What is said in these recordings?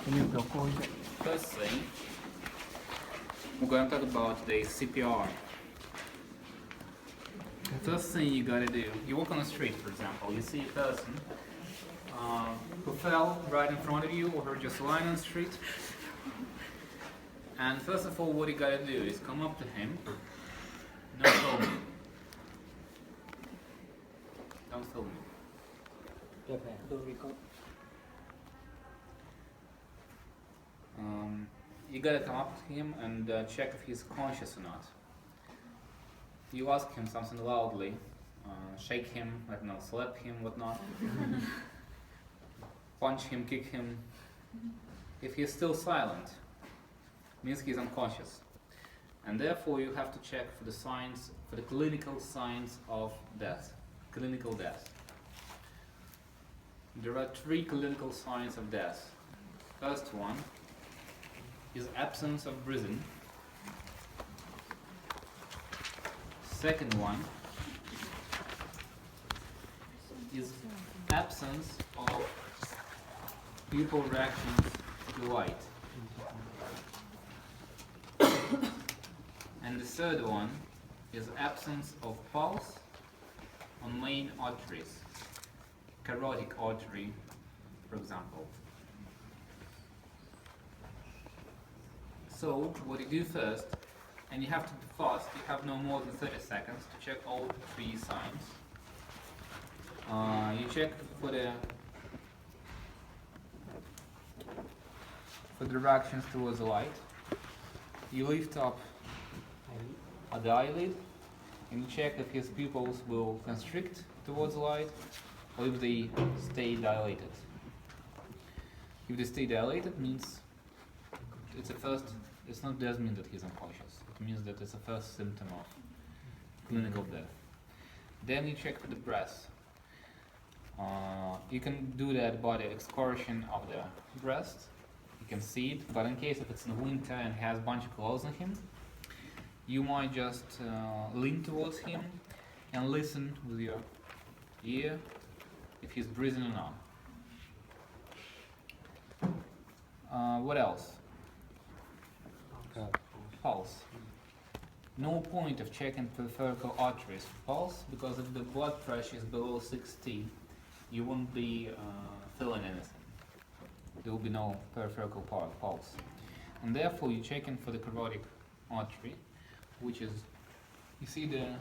First thing, we're going to talk about the CPR. First thing you gotta do, you walk on the street, for example, you see a person who fell right in front of you, or who just lying on the street. And first of all, what you gotta do is come up to him. No filming. Don't film me. You gotta come up to him and check if he's conscious or not. You ask him something loudly, shake him, I don't know, slap him, whatnot, punch him, kick him. If he's still silent, means he's unconscious. And therefore you have to check for the signs, for the clinical signs of death, clinical death. There are 3 clinical signs of death. First one is absence of breathing. Second one is absence of pupil reactions to light. And the third one is absence of pulse on main arteries, carotid artery, for example. So what you do first, and you have to be fast, you have no more than 30 seconds to check all 3 signs. You check for the reactions towards the light. You lift up the eyelid and you check if his pupils will constrict towards the light or if they stay dilated. If they stay dilated, means doesn't mean that he's unconscious. It means that it's a first symptom of clinical death. Then you check for the breath. You can do that by the excursion of the breast. You can see it, but in case if it's in winter and he has a bunch of clothes on him, you might just lean towards him and listen with your ear if he's breathing or not. What else? Pulse. No point of checking peripheral arteries for pulse, because if the blood pressure is below 60, you won't be feeling anything. There will be no peripheral pulse. And therefore you're checking for the carotid artery, which is, you see the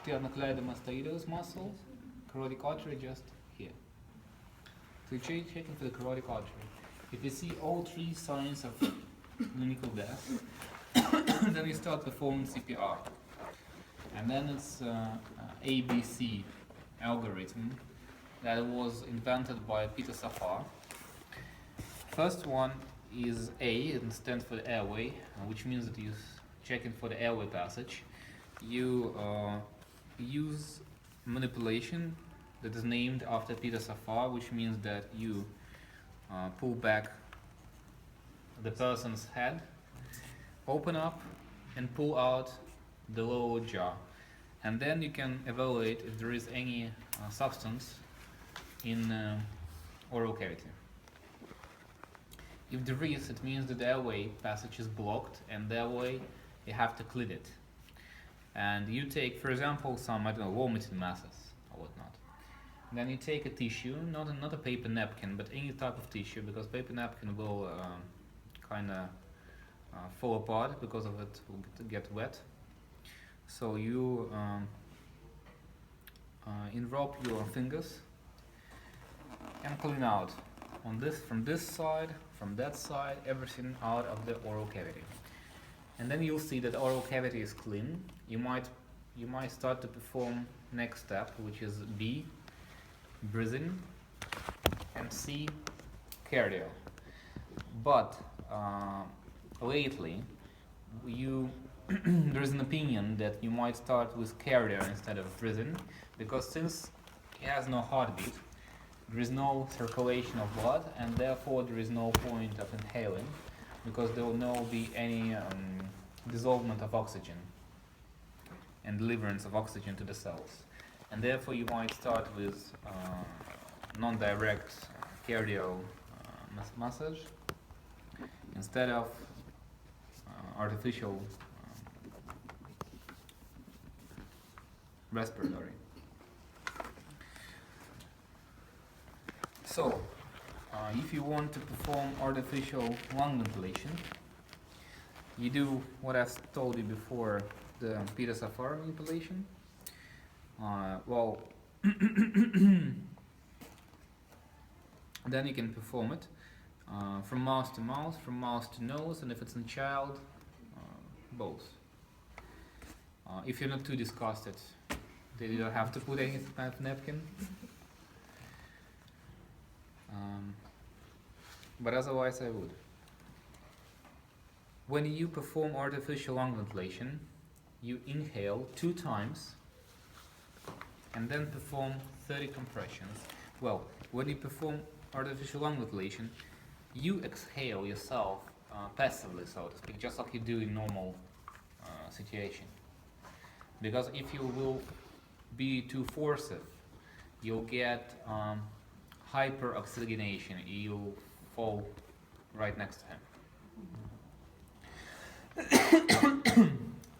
sternocleidomastoideus muscle, carotid artery just here. So you're checking for the carotid artery. If you see all 3 signs of clinical death, then you start performing CPR. And then it's ABC algorithm that was invented by Peter Safar. First one is A, it stands for the airway, which means that you're checking for the airway passage. You use manipulation that is named after Peter Safar, which means that you pull back the person's head, open up and pull out the lower jaw, and then you can evaluate if there is any substance in oral cavity. If there is, it means that the airway passage is blocked, and therefore you have to clean it. And you take, for example, some, I don't know, vomiting masses or whatnot. Then you take a tissue, not a paper napkin, but any type of tissue, because paper napkin will kind of fall apart because of it will get wet. So you envelop your fingers and clean out from this side, from that side, everything out of the oral cavity. And then you'll see that oral cavity is clean. You might start to perform next step, which is B, breathing, and C, cardio. But lately, there is an opinion that you might start with cardio instead of breathing, because since he has no heartbeat, there is no circulation of blood, and therefore there is no point of inhaling, because there will not be any dissolvement of oxygen and deliverance of oxygen to the cells. And therefore you might start with non-direct cardio massage instead of artificial respiratory. So, if you want to perform artificial lung ventilation, you do what I've told you before, the Peter Safar manipulation. Well, then you can perform it from mouth to mouth, from mouth to nose, and if it's in child, both. If you're not too disgusted, then you don't have to put any kind of napkin. But otherwise I would. When you perform artificial lung ventilation, you inhale 2 times and then perform 30 compressions. Well, when you perform artificial lung ventilation, you exhale yourself passively, so to speak, just like you do in normal situation. Because if you will be too forcive, you'll get hyperoxygenation. You'll fall right next to him.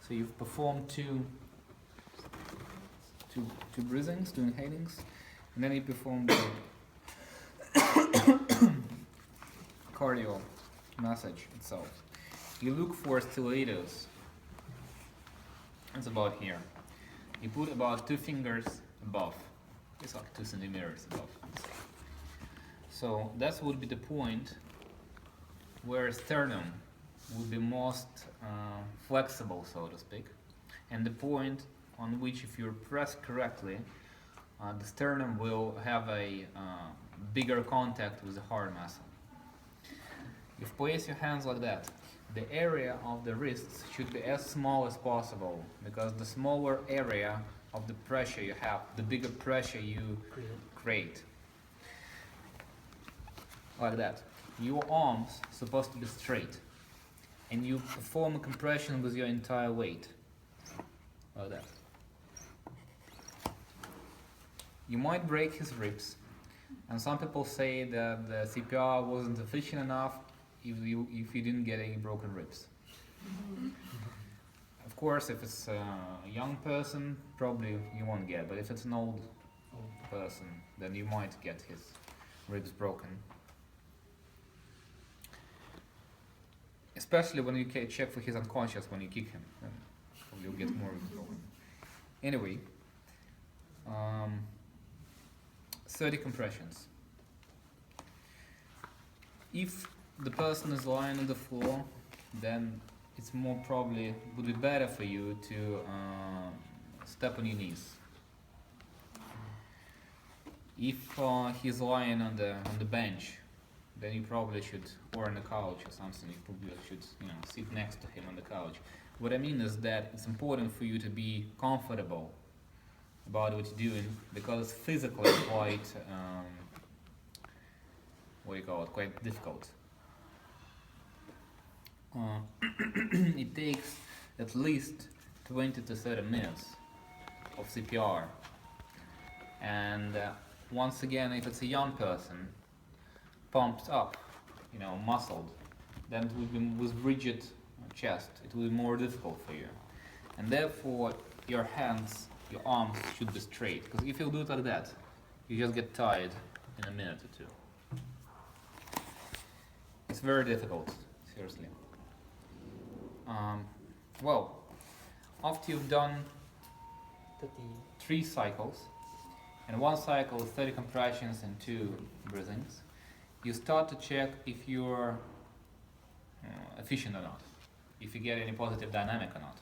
So you've performed two breathings, 2 inhalings, and then you perform the cardio massage itself. You look for stilettos. It's about here. You put about 2 fingers above. It's like 2 centimeters above. So that would be the point where sternum would be most flexible, so to speak, and the point on which, if you're pressed correctly, the sternum will have a bigger contact with the hard muscle. If you place your hands like that, the area of the wrists should be as small as possible, because the smaller area of the pressure you have, the bigger pressure you create. Like that. Your arms supposed to be straight, and you perform a compression with your entire weight. Like that. You might break his ribs, and some people say that the CPR wasn't efficient enough if you didn't get any broken ribs. Of course, if it's a young person, probably you won't get, but if it's an old person, then you might get his ribs broken. Especially when you check for his unconscious when you kick him, then you'll get more ribs broken. Anyway, 30 compressions. If the person is lying on the floor, then it's more probably would be better for you to step on your knees. If he's lying on the bench, then you probably should, or on the couch or something, you probably should, sit next to him on the couch. What I mean is that it's important for you to be comfortable about what you're doing, because it's physically quite, quite difficult. It takes at least 20 to 30 minutes of CPR, and once again, if it's a young person, pumped up, muscled, then it would be with rigid chest, it will be more difficult for you, and therefore your hands, your arms should be straight, because if you do it like that, you just get tired in a minute or 2. It's very difficult, seriously. Well, after you've done 3 cycles, and 1 cycle is 30 compressions and 2 breathings, you start to check if you're efficient or not, if you get any positive dynamic or not.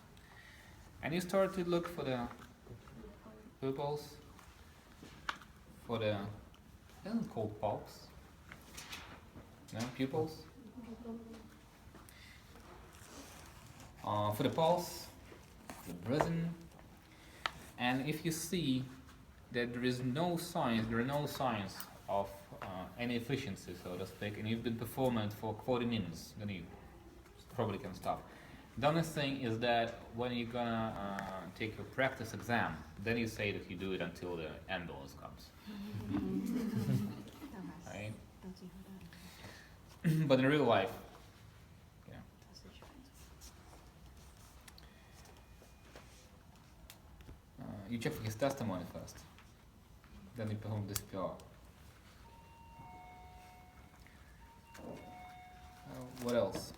And you start to look for the pupils, for the, isn't it called pulse? No, pupils? For the pulse, the breathing, and if you see that there are no signs of any efficiency, so to speak, and you've been performing it for 40 minutes, then you probably can stop. The only thing is that when you're gonna take your practice exam, then you say that you do it until the ambulance comes. Right? but in real life, yeah. You check his testimony first, then you perform this PR. What else?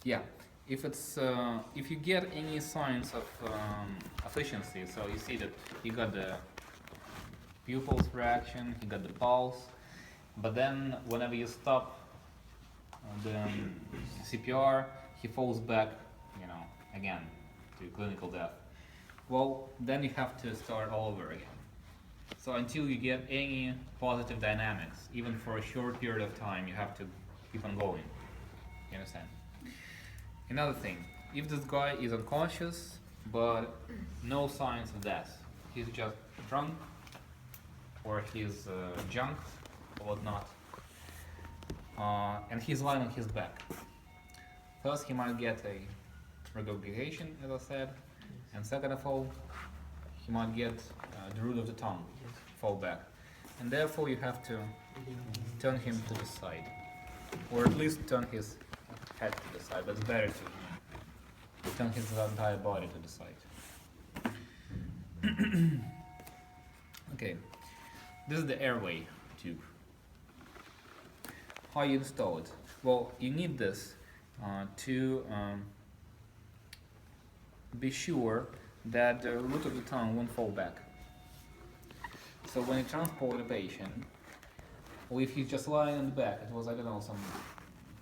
Yeah, if you get any signs of efficiency, so you see that he got the pupils reaction, he got the pulse, but then whenever you stop the CPR, he falls back, again to clinical death. Well, then you have to start all over again. So until you get any positive dynamics, even for a short period of time, you have to keep on going. You understand? Another thing, if this guy is unconscious, but no signs of death, he's just drunk, or he's junked, or whatnot, and he's lying on his back. First, he might get a regurgitation, as I said, and second of all, he might get the root of the tongue fall back, and therefore you have to turn him to the side, or at least turn his head to the side, but it's better to turn his entire body to the side. Okay, this is the airway tube. How you install it? Well, you need this to be sure that the root of the tongue won't fall back. So when you transport the patient, or if he's just lying on the back, it was, I don't know, some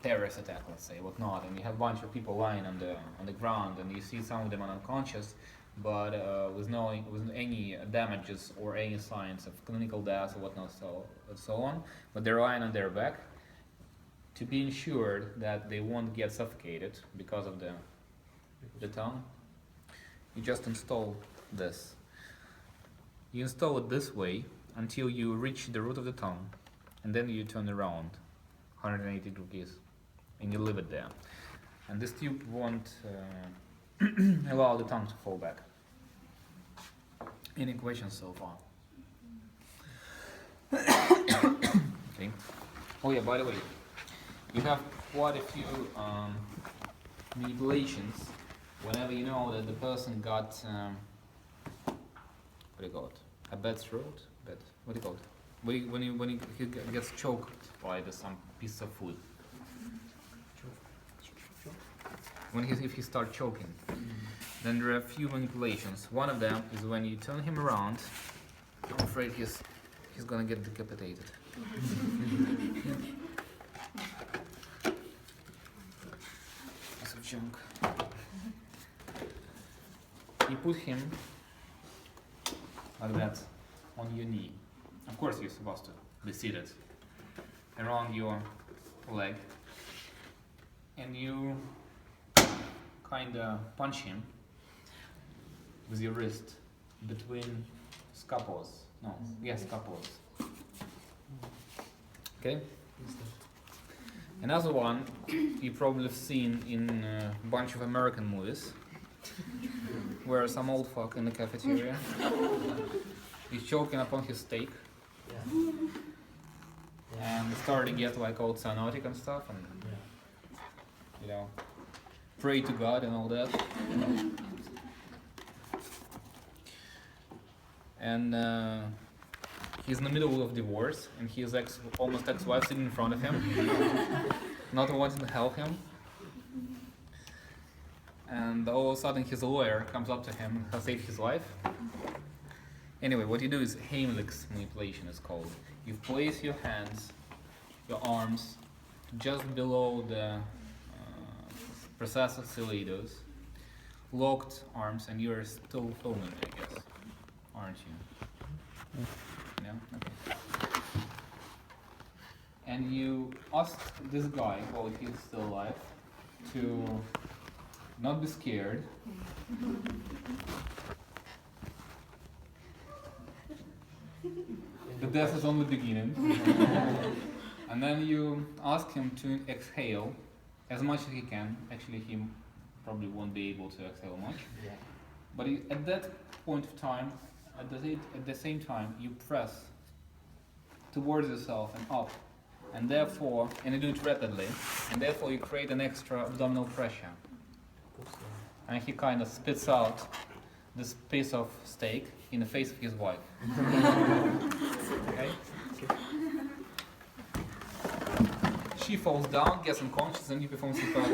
terrorist attack, let's say, whatnot, and you have a bunch of people lying on the ground, and you see some of them are unconscious, but with any damages or any signs of clinical death or whatnot, so on, but they're lying on their back, to be ensured that they won't get suffocated because of the tongue, you just install this. You install it this way until you reach the root of the tongue, and then you turn around 180 degrees, and you leave it there. And this tube won't allow the tongue to fall back. Any questions so far? Okay. Oh yeah, by the way, you have quite a few manipulations whenever you know that the person got what do you call it? A bad throat? What do you call it? When he gets choked by some piece of food. If he starts choking, then there are a few manipulations. One of them is when you turn him around. I'm afraid he's gonna get decapitated. Piece of junk. You put him like that on your knee. Of course, you're supposed to be seated around your leg, and you kinda punch him with your wrist between scapulas. Scapulas. Okay? Another one you probably have seen in a bunch of American movies, where some old fuck in the cafeteria is choking upon his steak, and starting to get like all cyanotic and stuff, and pray to God and all that. And he's in the middle of divorce, and his almost ex-wife sitting in front of him, not wanting to help him. And all of a sudden his lawyer comes up to him and saves his life. Anyway, what you do is Heimlich's manipulation is called. You place your hands, your arms, just below the processus ciliatus, locked arms, and you're still filming, I guess, aren't you? Yeah? Okay. And you ask this guy, while he's still alive, to not be scared. The death is only beginning. And then you ask him to exhale as much as he can. Actually, he probably won't be able to exhale much. Yeah. But at that point of time, at the same time, you press towards yourself and up, and therefore, and you do it rapidly, and therefore you create an extra abdominal pressure. And he kind of spits out this piece of steak in the face of his wife. Okay? She falls down, gets unconscious, and you perform CPR.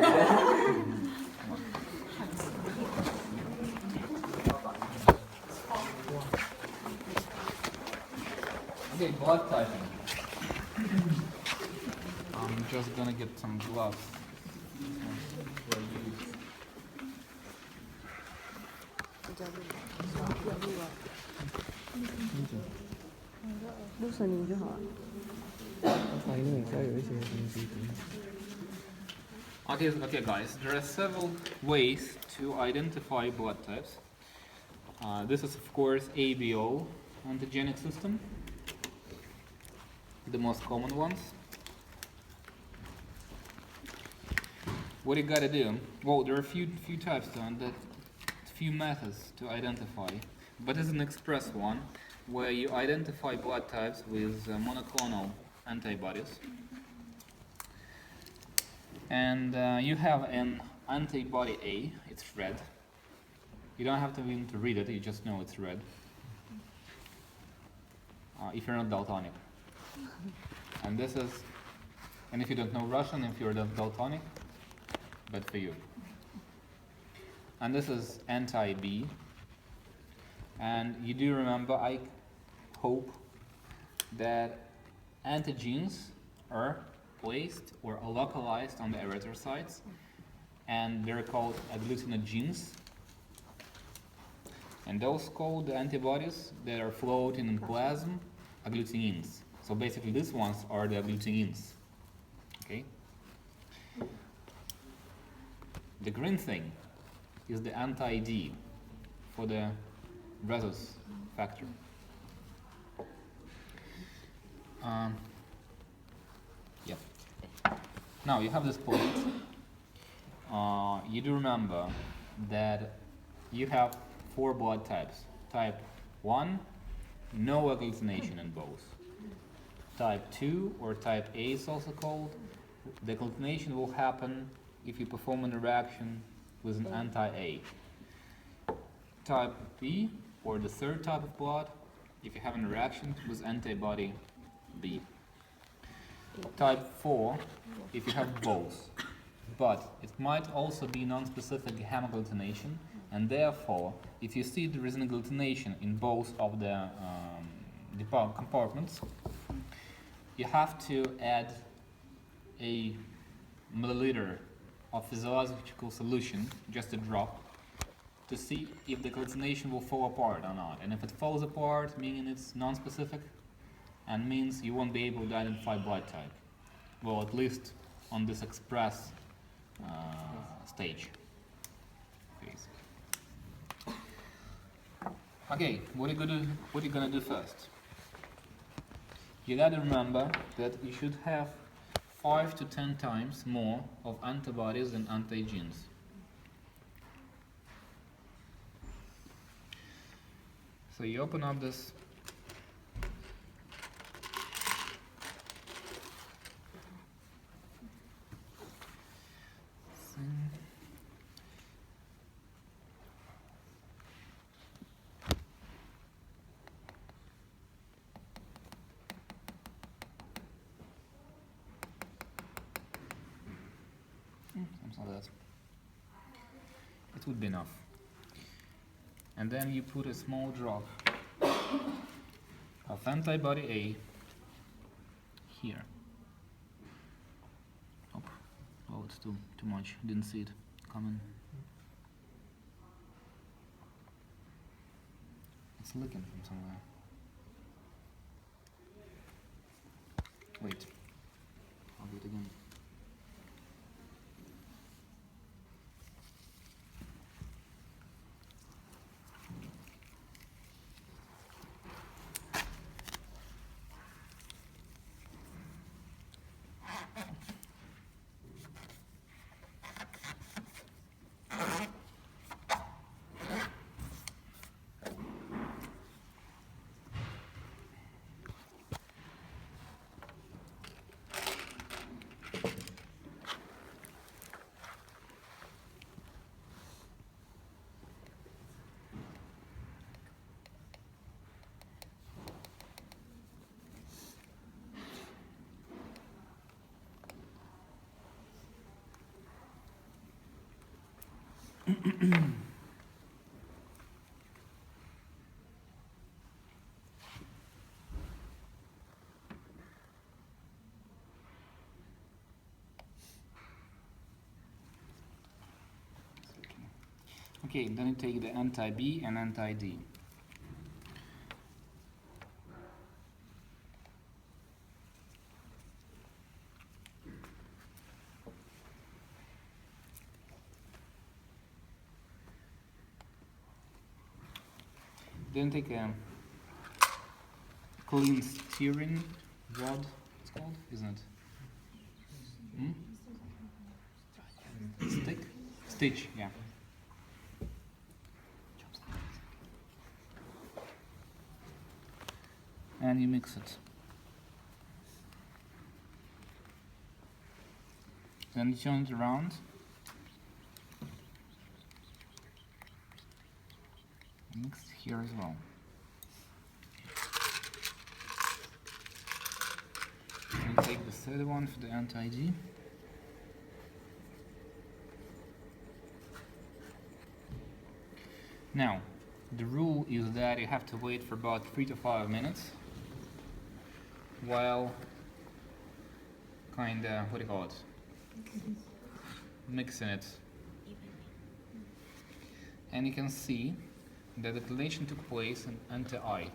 Okay, blood typing. I'm just gonna get some gloves. Okay, guys. There are several ways to identify blood types. This is, of course, ABO, antigenic system, the most common ones. What you gotta do? Well, there are a few types few methods to identify, but there's an express one where you identify blood types with monoclonal antibodies. And you have an antibody A, it's red. You don't have to even to read it, you just know it's red. If you're not daltonic. And this is, and if you don't know Russian, if you're daltonic, bad for you. And this is anti-B. And you do remember, I hope, that antigens are placed or are localized on the erythrocytes, and they're called agglutinogens. And those called the antibodies that are floating in plasma, agglutinins. So basically these ones are the agglutinins. Okay? The green thing is the anti-D for the rhesus factor. Yeah. Now you have this plate. You do remember that you have 4 blood types. Type 1, no agglutination in both. Type 2, or type A is also called, the agglutination will happen if you perform an reaction with an anti-A. Type B, or the 3rd type of blood, if you have a reaction with antibody B. Type 4, if you have both. But it might also be non-specific hemagglutination, and therefore, if you see there is an agglutination in both of the compartments, you have to add a milliliter of physiological solution, just a drop, to see if the agglutination will fall apart or not. And if it falls apart, meaning it's non-specific, and means you won't be able to identify blood type. Well, at least on this express stage. Phase. Okay, what are you gonna do first? You gotta remember that you should have 5 to 10 times more of antibodies than antigens. So you open up this thing. Something like that. It would be enough. And then you put a small drop of antibody A here. Oh, well, it's too much. Didn't see it coming. It's leaking from somewhere. Wait, I'll do it again. Okay, then you take the anti-B and anti-D. Then take a clean steering rod, it's called, isn't it? Stick? Stitch, yeah. And you mix it. Then you turn it around. Mix it here as well. And take the third one for the anti-D. Now, the rule is that you have to wait for about 3 to 5 minutes while kinda, what do you call it? Mixing it. And you can see that the declination took place in anti-A.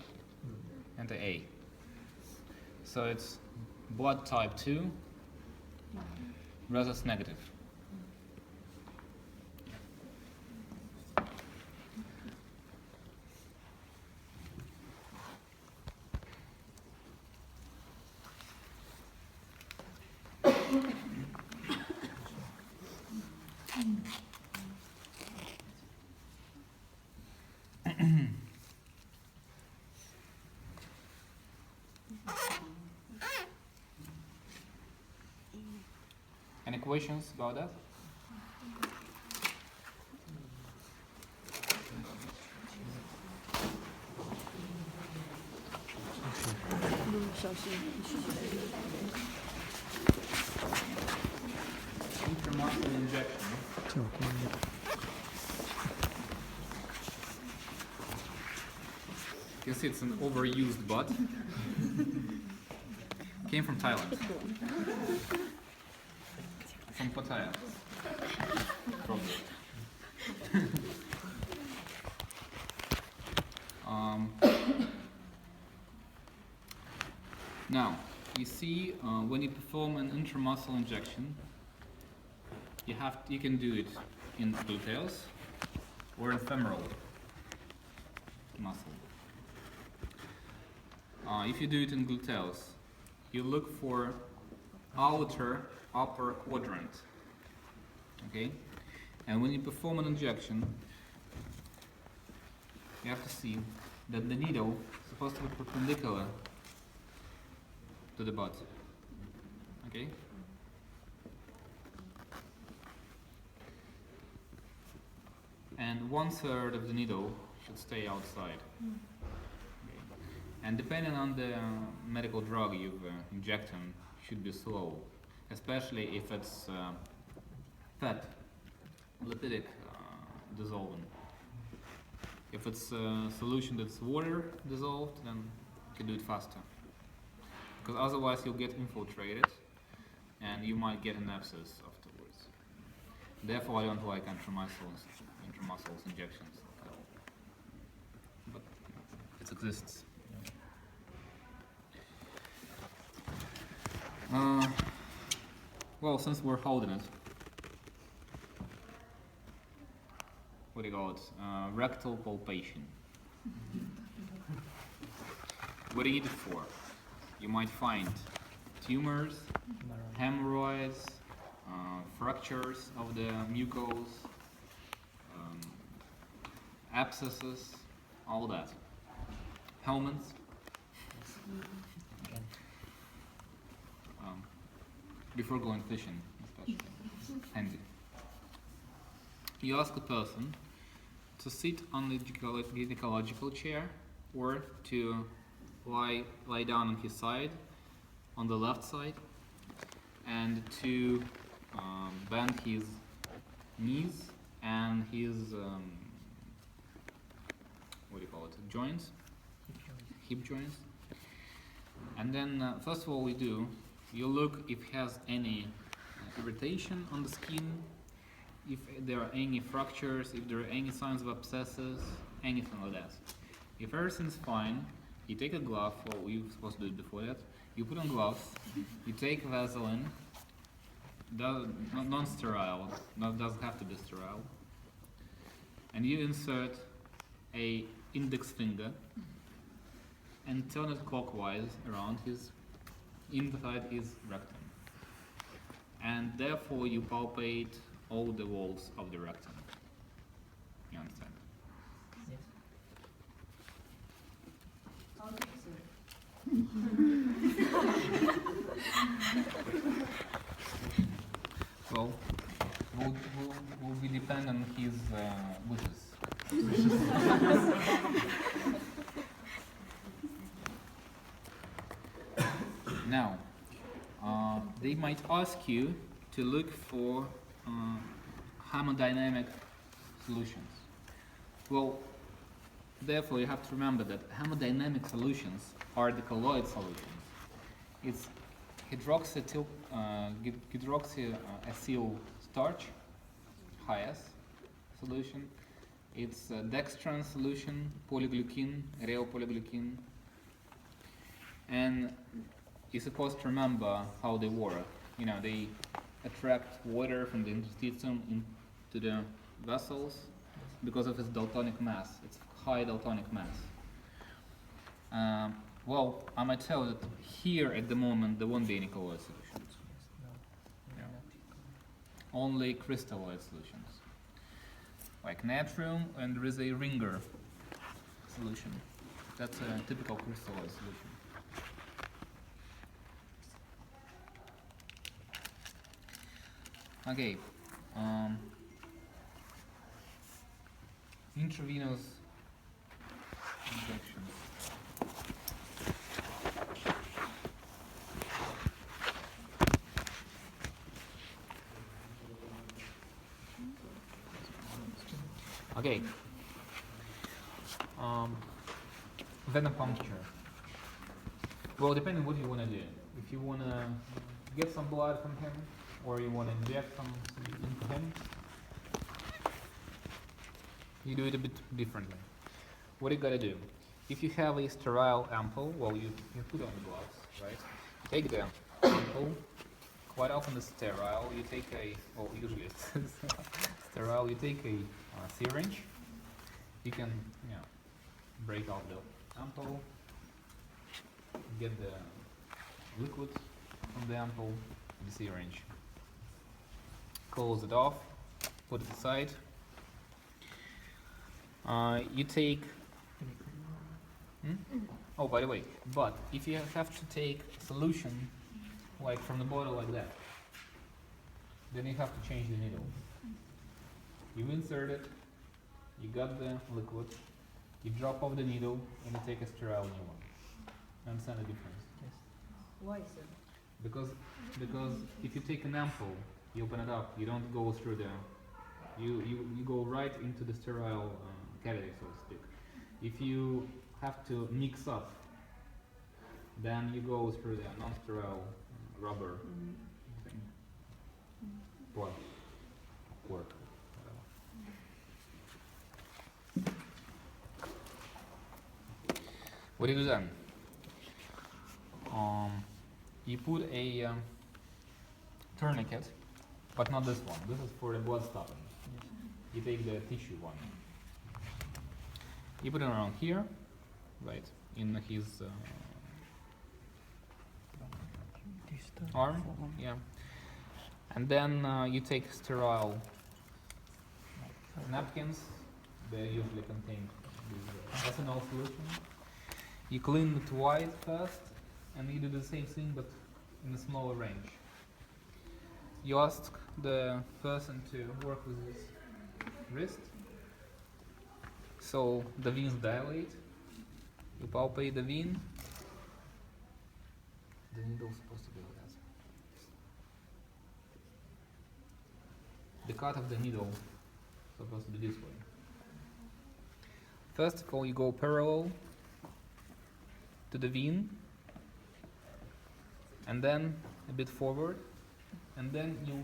So it's blood type 2 versus negative. Any questions about that? Intramuscular injection. You can see it's an overused butt. Came from Thailand. From Pattaya. Probably. Now, you see, when you perform an intramuscular injection, you can do it in gluteus or in femoral muscle. If you do it in gluteus, you look for outer upper quadrant, okay? And when you perform an injection, you have to see that the needle is supposed to be perpendicular to the butt, okay? And 1/3 of the needle should stay outside. Okay. And depending on the medical drug you've injected, should be slow, especially if it's fat, lipidic dissolvent. If it's a solution that's water dissolved, then you can do it faster. Because otherwise you'll get infiltrated and you might get an abscess afterwards. Therefore I don't like intramuscular injections at all. But it exists. Well, since we're holding it, what do you call it? Rectal palpation. What do you need it for? You might find tumors, hemorrhoids, fractures of the mucous, abscesses, all that. Helminths. Before going fishing, especially. Handy. You ask a person to sit on the gynecological chair or to lie down on his side, on the left side, and to bend his knees and his what do you call it? Joints, hip joints. And then first of all, you look if it has any irritation on the skin, if there are any fractures, if there are any signs of abscesses, anything like that. If everything's fine, you take a glove, well, you were supposed to do it before that. You put on gloves, you take Vaseline, non-sterile, doesn't have to be sterile, and you insert a index finger and turn it clockwise around inside his rectum. And therefore you palpate all the walls of the rectum. You understand? Yes. How deep, sir? Well, will be depend on his wishes. Now, they might ask you to look for hemodynamic solutions. Well, therefore you have to remember that hemodynamic solutions are the colloid solutions. It's hydroxyethyl starch, HIAS solution. It's dextran solution, polyglucine, real polyglucine. And you're supposed to remember how they work. You know, they attract water from the interstitium into the vessels because of its daltonic mass. It's high daltonic mass. Well, I might tell you that here at the moment there won't be any colloid solutions. No. Only crystalloid solutions, like natrium, and there is a ringer solution. That's a typical crystalloid solution. Okay, intravenous injections. Okay, venipuncture. Well, depending what you want to do. If you want to get some blood from him, or you want to inject some into him, you do it a bit differently. What you gotta do? If you have a sterile ampoule, well, you put on the gloves, right? Take the ampoule. Quite often it's sterile. You take well, usually it's sterile. You take a syringe. You can, break out the ampoule, get the liquid from the ampoule, the syringe. Close it off, put it aside. You take. Oh, by the way, but if you have to take solution, like from the bottle like that, then you have to change the needle. You insert it, you got the liquid, you drop off the needle, and you take a sterile new one. Understand the difference? Yes. Why, sir? Because if you take an ampoule, you open it up, you don't go through the, you go right into the sterile cavity, so to speak. If you have to mix up, then you go through the non-sterile rubber thing. Plug, work, whatever. What do you do then? You put a tourniquet, but not this one. This is for the blood stopping. Yes. You take the tissue one. You put it around here, right, in his arm, yeah. And then you take sterile napkins. They usually contain this ethanol solution. You clean it white first, and you do the same thing, but in a smaller range. You ask the person to work with his wrist, so the veins dilate. You palpate the vein. The needle is supposed to be like that. The cut of the needle supposed to be this way. First of all, you go parallel to the vein, and then a bit forward, and then you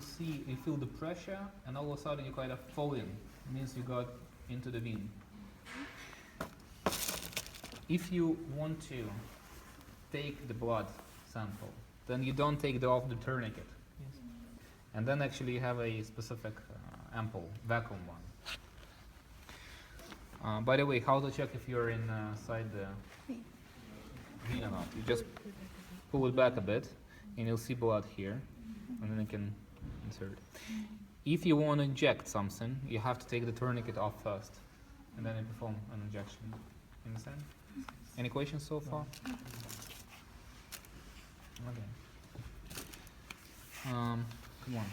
feel the pressure, and all of a sudden you kind of fall in. It means you got into the vein. If you want to take the blood sample, then you don't take off the tourniquet. Yes. And then actually you have a specific ample, vacuum one. By the way, how to check if you're inside the vein or not? You just pull it back a bit, and you'll see blood here, and then you can insert. If you want to inject something, you have to take the tourniquet off first, and then you perform an injection. Understand? Any questions so far? Okay. Come on.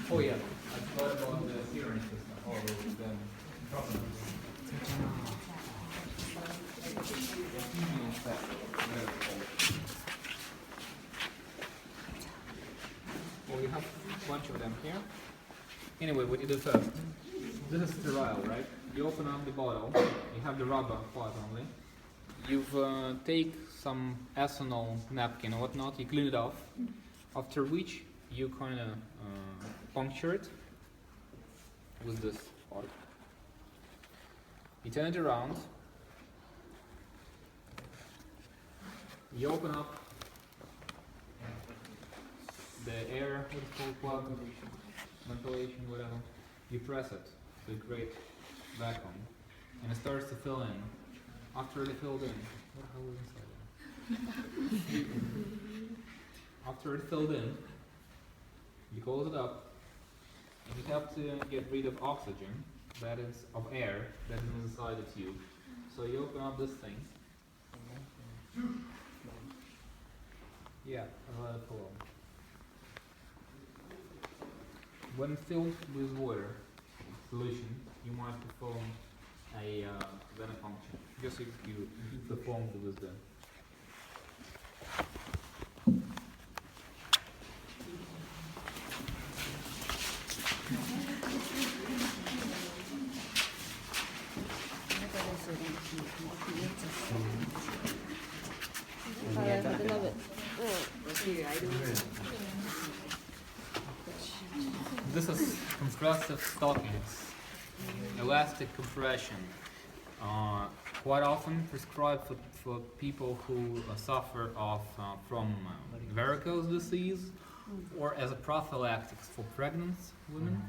Oh yeah, I forgot about the hearing system. Oh, the well, we have a bunch of them here. Anyway, what you do first, this is sterile, right? You open up the bottle, you have the rubber part only. You've take some ethanol napkin or whatnot, you clean it off, after which you kind of puncture it with this part. You turn it around, you open up the air, what's it called, plug, ventilation, whatever. You press it, so you create vacuum, and it starts to fill in. After it filled in, what the hell is inside there? After it filled in, you close it up, and you have to get rid of oxygen, that is, of air, that is inside the tube. So you open up this thing. Yeah, let it flow. When filled with water solution, you might perform a venipuncture, just if you performed with the This is compressive stockings, elastic compression. Quite often prescribed for people who suffer from varicose disease, or as a prophylactics for pregnant women,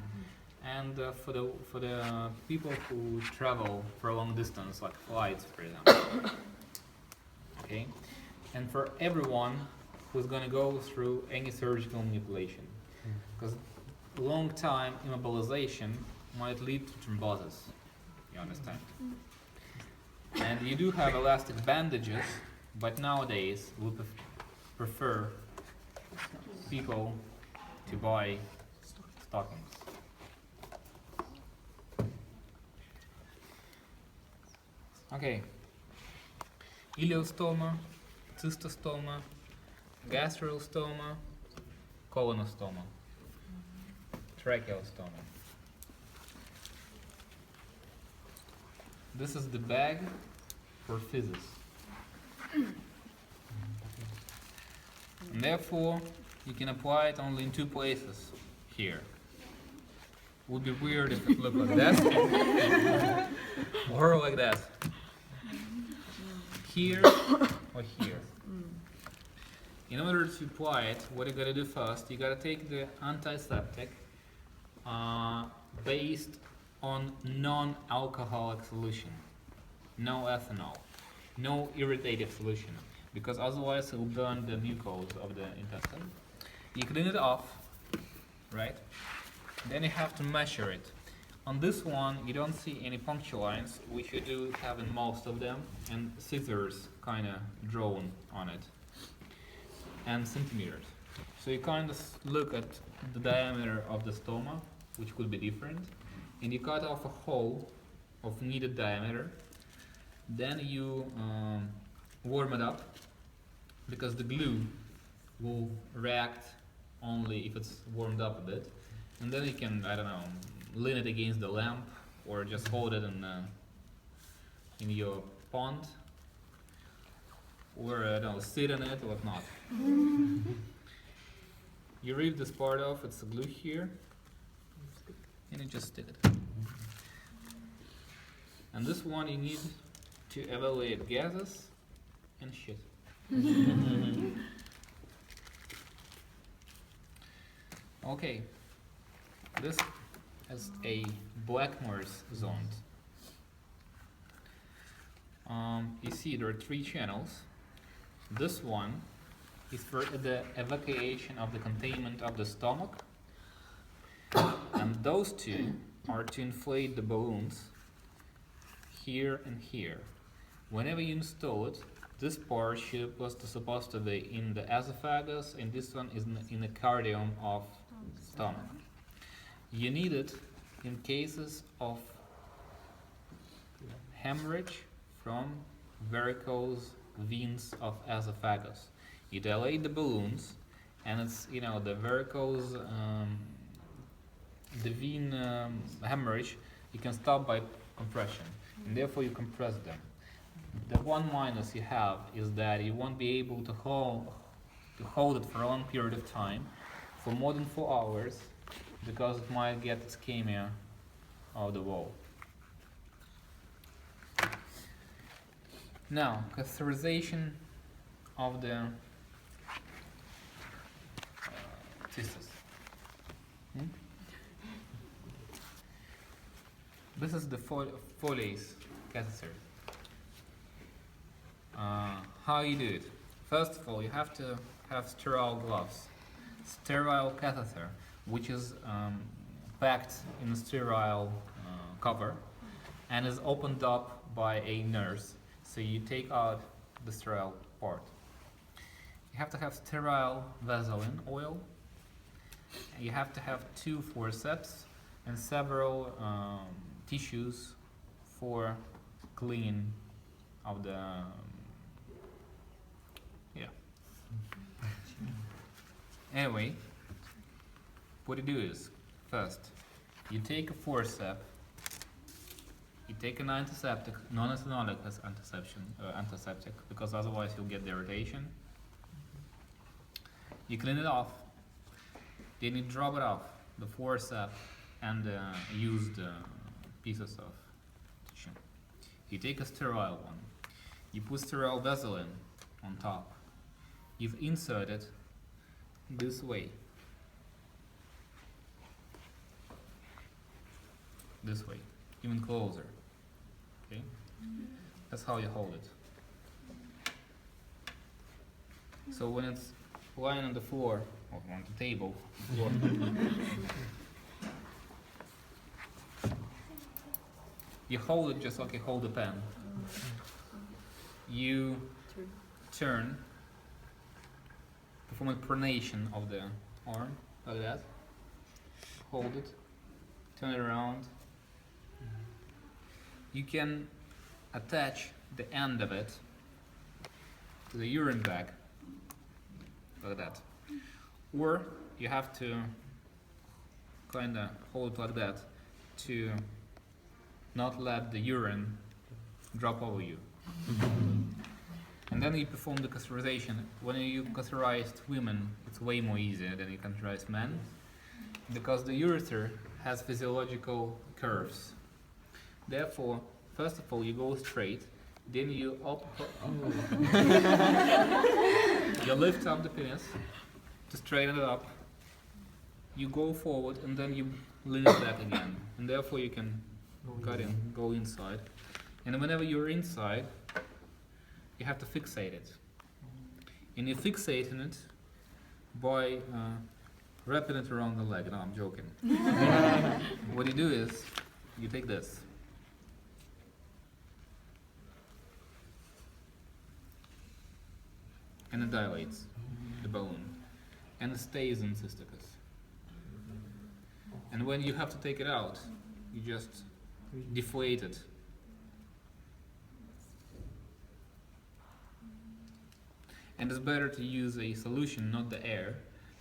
and for the people who travel for a long distance, like flights, for example. Okay, and for everyone who's going to go through any surgical manipulation, because long time immobilization might lead to thrombosis. You understand? And you do have elastic bandages, but nowadays we prefer people to buy stockings. Okay. Ileostoma, cystostoma, gastrostoma, colonostoma, tracheostoma. This is the bag for physis. And therefore, you can apply it only in two places here. Would be weird if it looked like that, or like that. Here or here. In order to apply it, what you gotta do first, you gotta take the antiseptic based on non-alcoholic solution, no ethanol, no irritative solution, because otherwise it will burn the mucose of the intestine. You clean it off, right? Then you have to measure it. On this one, you don't see any puncture lines, which you do have in most of them, and scissors kind of drawn on it, and centimeters. So you kind of look at the diameter of the stoma, which could be different, and you cut off a hole of needed diameter, Then you warm it up, because the glue will react only if it's warmed up a bit. And then you can, I don't know, lean it against the lamp or just hold it in your pond, or I don't know, sit in it or whatnot. You rip this part off, it's the glue here, and you just stick it. And this one you need to evaluate gases and shit. Okay, this has a Blackmore's zone. You see there are 3 channels. This one is for the evacuation of the containment of the stomach, and those 2 are to inflate the balloons here and here. Whenever you install it, this part was supposed to be in the esophagus, and this one is in the cardium of stomach. You need it in cases of hemorrhage from varicose veins of esophagus. You dilate the balloons, and it's, you know, the varicose, the vein hemorrhage, you can stop by compression, and therefore you compress them. The one minus you have is that you won't be able to hold it for a long period of time, for more than 4 hours, because it might get ischemia of the wall. Now, catheterization of the testes. This is the Foley's catheter. How you do it? First of all, you have to have sterile gloves. Sterile catheter, which is packed in a sterile cover and is opened up by a nurse. So you take out the sterile part. You have to have sterile Vaseline oil. You have to have 2 forceps and several tissues for cleaning of the Anyway, what you do is, first, you take a forceps, you take an antiseptic, non-ethanolic as antiseptic, because otherwise you'll get the irritation. You clean it off, then you drop it off, the forceps and used pieces of tissue. You take a sterile one, you put sterile Vaseline on top, you insert it this way, even closer, okay? That's how you hold it. So when it's lying on the floor, or on the table, you hold it just like you hold a pen. You turn, perform a pronation of the arm, like that. Hold it, turn it around. You can attach the end of it to the urine bag, like that. Or you have to kinda hold it like that to not let the urine drop over you. And then you perform the catheterization. When you catheterize women, it's way more easier than you catheterize men, because the ureter has physiological curves. Therefore, first of all, you go straight, then you you lift up the penis to straighten it up. You go forward, and then you lean it back again, and therefore you can go inside. And whenever you're inside, you have to fixate it. And you're fixating it by wrapping it around the leg. No, I'm joking. What you do is, you take this. And it dilates the balloon. And it stays in cysticus. And when you have to take it out, you just deflate it And it's better to use a solution, not the air,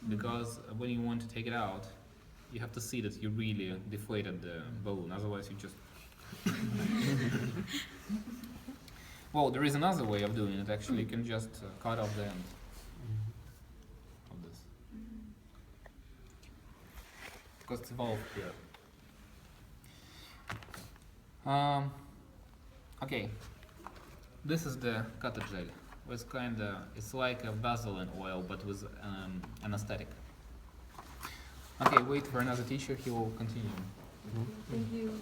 because when you want to take it out, you have to see that you really deflated the balloon, otherwise you just... Well, there is another way of doing it actually. You can just cut off the end of this. Because it's valve here. Okay, this is the cutter gel. It's like a Vaseline oil, but with anesthetic. Okay, wait for another teacher. He will continue. Thank you.